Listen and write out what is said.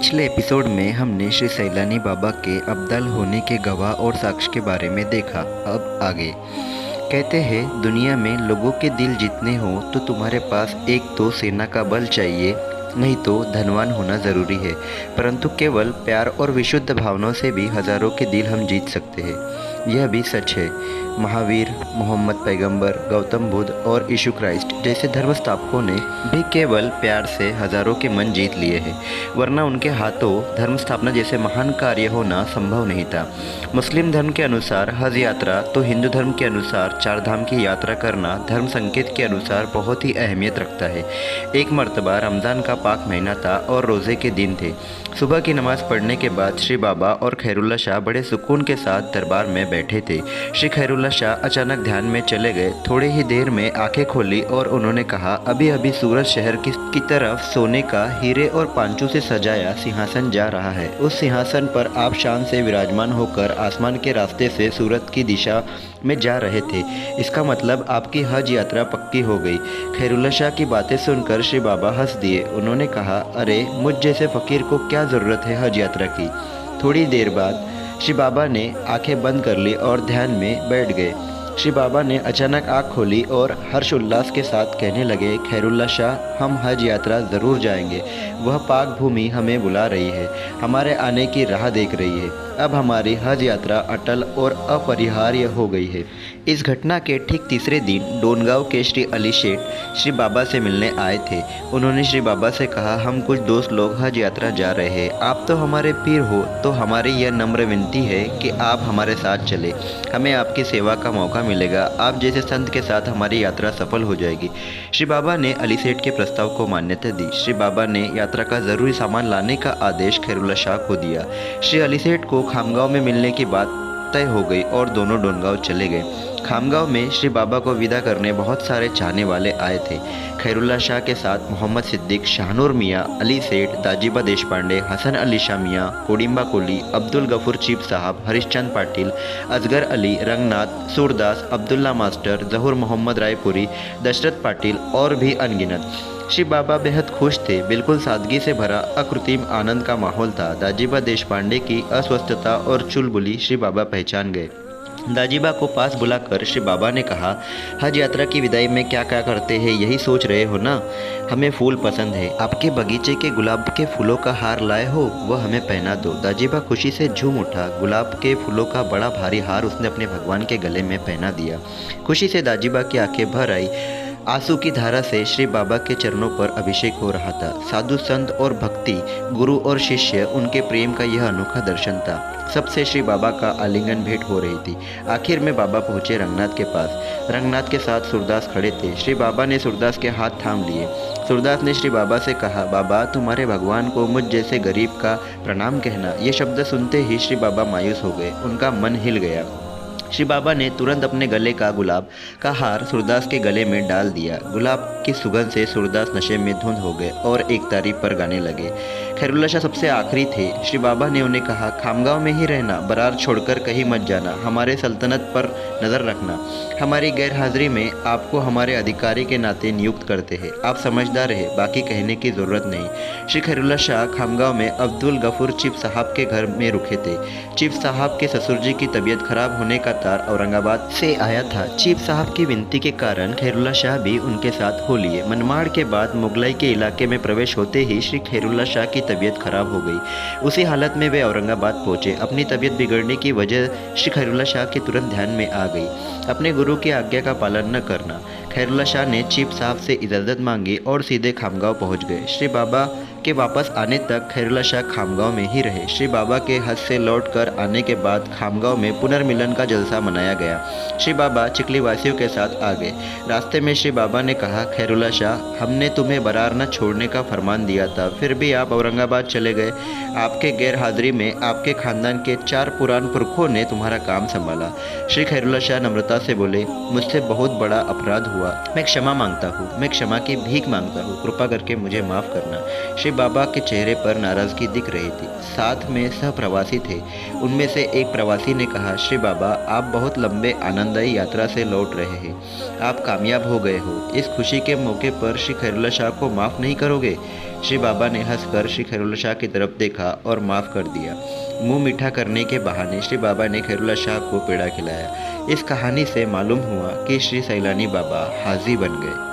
पिछले एपिसोड में हमने श्री सैलानी बाबा के अब्दाल होने के गवाह और साक्ष्य के बारे में देखा। अब आगे कहते हैं, दुनिया में लोगों के दिल जीतने हो तो तुम्हारे पास एक तो सेना का बल चाहिए, नहीं तो धनवान होना ज़रूरी है। परंतु केवल प्यार और विशुद्ध भावनाओं से भी हज़ारों के दिल हम जीत सकते हैं। यह भी सच है। महावीर, मोहम्मद पैगंबर, गौतम बुद्ध और यीशु क्राइस्ट जैसे धर्म स्थापकों ने भी केवल प्यार से हज़ारों के मन जीत लिए हैं, वरना उनके हाथों धर्म स्थापना जैसे महान कार्य होना संभव नहीं था। मुस्लिम धर्म के अनुसार हज यात्रा तो हिंदू धर्म के अनुसार चार धाम की यात्रा करना धर्म संकेत के अनुसार बहुत ही अहमियत रखता है। एक मर्तबा रमज़ान का पाक महीना था और रोज़े के दिन थे। सुबह की नमाज़ पढ़ने के बाद श्री बाबा और खैरुल्ला शाह बड़े सुकून के साथ दरबार में बैठे थे। श्री खैरुल्ला शाह अचानक ध्यान में चले गए। थोड़ी ही देर में आंखें खोली और उन्होंने कहा, अभी अभी सूरज शहर की तरफ सोने का हीरे और पांचों से सजाया सिंहासन जा रहा है। उस सिंहासन पर आप शान से विराजमान होकर आसमान के रास्ते से सूरत की दिशा में जा रहे थे। इसका मतलब आपकी हज यात्रा पक्की हो गई। खैरुल्ला शाह की बातें सुनकर श्री बाबा हंस दिए। उन्होंने कहा, अरे मुझ जैसे फ़कीर को क्या ज़रूरत है हज यात्रा की। थोड़ी देर बाद श्री बाबा ने आंखें बंद कर ली और ध्यान में बैठ गए। श्री बाबा ने अचानक आँख खोली और हर्षोल्लास के साथ कहने लगे, खैरुल्ला शाह, हम हज यात्रा ज़रूर जाएंगे। वह पाक भूमि हमें बुला रही है, हमारे आने की राह देख रही है। अब हमारी हज यात्रा अटल और अपरिहार्य हो गई है। इस घटना के ठीक तीसरे दिन डोनगांव के श्री अली शेठ श्री बाबा से मिलने आए थे। उन्होंने श्री बाबा से कहा, हम कुछ दोस्त लोग हज यात्रा जा रहे हैं। आप तो हमारे पीर हो, तो हमारी यह नम्र विनती है कि आप हमारे साथ चले। हमें आपकी सेवा का मौका मिलेगा। आप जैसे संत के साथ हमारी यात्रा सफल हो जाएगी। श्री बाबा ने अली सेठ के प्रस्ताव को मान्यता दी। श्री बाबा ने यात्रा का ज़रूरी सामान लाने का आदेश खैरुल्ला शाह को दिया। श्री अली सेठ को खामगांव में मिलने की बात तय हो गई और दोनों डोनगांव चले गए। खामगांव में श्री बाबा को विदा करने बहुत सारे चाहने वाले आए थे। खैरुल्ला शाह के साथ मोहम्मद सिद्दीक, शाहनूर मियाँ, अली सेठ, दाजीबा देशपांडे, हसन अली शाह मियाँ, कोडिम्बा कोली, अब्दुल गफूर चीफ साहब, हरिश्चंद पाटिल, असगर अली, रंगनाथ, सूरदास, अब्दुल्ला मास्टर, जहूर मोहम्मद रायपुरी, दशरथ पाटिल और भी अनगिनत। श्री बाबा बेहद खुश थे। बिल्कुल सादगी से भरा अकृत्रिम आनंद का माहौल था। दाजीबा देशपांडे की अस्वस्थता और चुलबुली श्री बाबा पहचान गए। दाजीबा को पास बुलाकर श्री बाबा ने कहा, हज यात्रा की विदाई में क्या क्या करते हैं यही सोच रहे हो ना? हमें फूल पसंद है। आपके बगीचे के गुलाब के फूलों का हार लाए हो, वह हमें पहना दो। दाजीबा खुशी से झूम उठा। गुलाब के फूलों का बड़ा भारी हार उसने अपने भगवान के गले में पहना दिया। खुशी से दाजीबा की आंखें भर आई। आंसू की धारा से श्री बाबा के चरणों पर अभिषेक हो रहा था। साधु संत और भक्ति, गुरु और शिष्य, उनके प्रेम का यह अनोखा दर्शन था। सबसे श्री बाबा का आलिंगन भेंट हो रही थी। आखिर में बाबा पहुंचे रंगनाथ के पास। रंगनाथ के साथ सूरदास खड़े थे। श्री बाबा ने सूरदास के हाथ थाम लिए। सूरदास ने श्री बाबा से कहा, बाबा, तुम्हारे भगवान को मुझ जैसे गरीब का प्रणाम कहना। ये शब्द सुनते ही श्री बाबा मायूस हो गए। उनका मन हिल गया। श्री बाबा ने तुरंत अपने गले का गुलाब का हार सूरदास के गले में डाल दिया। गुलाब की सुगंध से सूरदास नशे में धुंध हो गए और एक तारीफ पर गाने लगे। खैरुल्ला शाह सबसे आखिरी थे। श्री बाबा ने उन्हें कहा, खामगांव में ही रहना, बरार छोड़कर कहीं मत जाना। हमारे सल्तनत पर नज़र रखना। हमारी गैर हाजिरी में आपको हमारे अधिकारी के नाते नियुक्त करते हैं। आप समझदार रहे, बाकी कहने की ज़रूरत नहीं। श्री खैरुल्ला शाह खामगांव में अब्दुल गफूर चीफ साहब के घर में रुके थे। चीफ साहब के ससुर जी की तबीयत खराब होने का तार औरंगाबाद से आया था। चीफ साहब की विनती के कारण खैरुल्ला शाह भी उनके साथ हो लिए। मनमाड़ के बाद मुगलाई के इलाके में प्रवेश होते ही श्री खैरुल्ला शाह की तबीयत खराब हो गई। उसी हालत में वे औरंगाबाद पहुंचे। अपनी तबीयत बिगड़ने की वजह श्री खैरुल्ला शाह के तुरंत ध्यान में आ गई। अपने गुरु की आज्ञा का पालन न करना। खैरुल्ला शाह ने चीफ साहब से इजाज़त मांगी और सीधे खामगांव पहुंच गए। श्री बाबा के वापस आने तक खैरुल्ला शाह खामगांव में ही रहे। श्री बाबा के हज से लौटकर आने के बाद खामगांव में पुनर्मिलन का जलसा मनाया गया। श्री बाबा चिखली वासियों के साथ आ गए। रास्ते में श्री बाबा ने कहा, खैरुल्ला शाह, हमने तुम्हें बरार न छोड़ने का फरमान दिया था, फिर भी आप औरंगाबाद चले गए। आपके गैर हाजिरी में आपके खानदान के 4 पुरान पुरखों ने तुम्हारा काम संभाला। श्री खैरुल्ला शाह नम्रता से बोले, मुझसे बहुत बड़ा अपराध हुआ। मैं क्षमा मांगता हूँ। मैं क्षमा की भीख मांगता हूँ। कृपा करके मुझे माफ़ करना। श्री बाबा के चेहरे पर नाराज़गी दिख रही थी। साथ में सह प्रवासी थे। उनमें से एक प्रवासी ने कहा, श्री बाबा, आप बहुत लंबे आनंददायी यात्रा से लौट रहे हैं। आप कामयाब हो गए हो। इस खुशी के मौके पर श्री खैरुल्ला शाह को माफ़ नहीं करोगे? श्री बाबा ने हंसकर श्री खैरुल्ला शाह की तरफ देखा और माफ़ कर दिया। मुंह मीठा करने के बहाने श्री बाबा ने खैरुल्ला शाह को पेड़ा खिलाया। इस कहानी से मालूम हुआ कि श्री सैलानी बाबा हाजी बन गए।